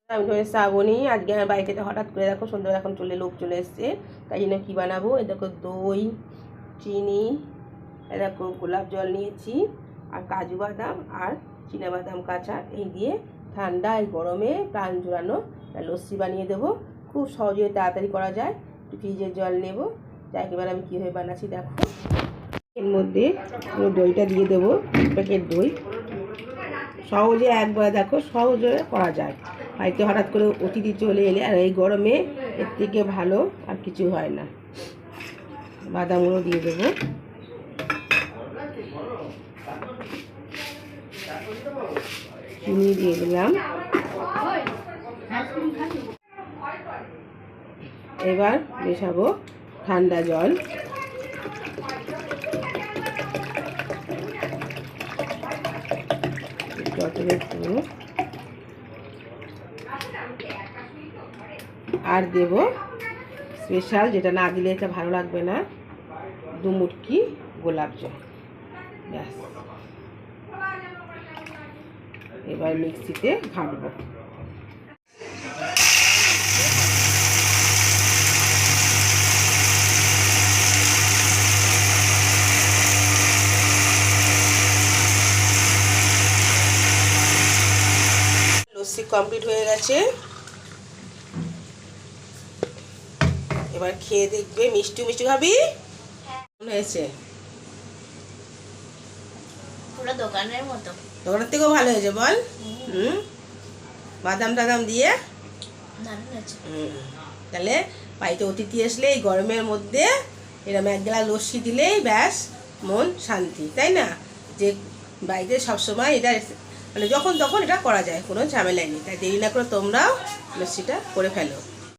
আমি ধরে শ্রাবণী আজকে আমার বাড়িতে হঠাৎ করে দেখো সন্ধ্যা এখন লোক চলে এসছে, তাই জন্য কী বানাবো, এ দেখো দই, চিনি, এ দেখো গোলাপ জল নিয়েছি, আর কাজু বাদাম আর চিনাবাদাম কাঁচা, এই দিয়ে ঠান্ডা এই গরমে প্রাণ জুড়ানো লস্যি বানিয়ে দেবো। খুব সহজে তাড়াতাড়ি করা যায়। একটু ফ্রিজের জল নেব, যা একেবারে আমি কীভাবে বানাচ্ছি দেখো। এর মধ্যে পুরো দইটা দিয়ে দেবো, প্যাকেট দই। সহজে একবার দেখো সহজে করা যায়। বাড়িতে হঠাৎ করে অতিথি চলে এলে আর এই গরমে এর থেকে ভালো আর কিছু হয় না। বাদামগুলো দিয়ে দেবো, চিনি দিয়ে দিলাম। এবার মেশাবো ঠান্ডা জল। আর দেব স্পেশাল, যেটা না দিলে এটা ভালো লাগবে না, 2 মুটকি গোলাপ জল। ব্যাস, এবার মিক্সিতে ঘাঁটবো। লস্যি কমপ্লিট হয়ে গেছে, এবার খেয়ে দেখবে। মিষ্টি মিষ্টি খাবি? হয়েছে পুরো দোকানের মতো, দোকানের থেকেও ভালো হয়েছে বল। বাদাম টাদাম দিয়ে দারুণ আছে। তাহলে বাড়িতে অতিথি আসলে এই গরমের মধ্যে এরকম 1 গ্লাস লস্যি দিলেই ব্যাস মন শান্তি, তাই না? যে বাড়িতে সবসময় এটা মানে যখন তখন এটা করা যায়, কোনো ঝামেলাই নেই। তাই দেরি না করে তোমরাও লস্যিটা করে ফেলো।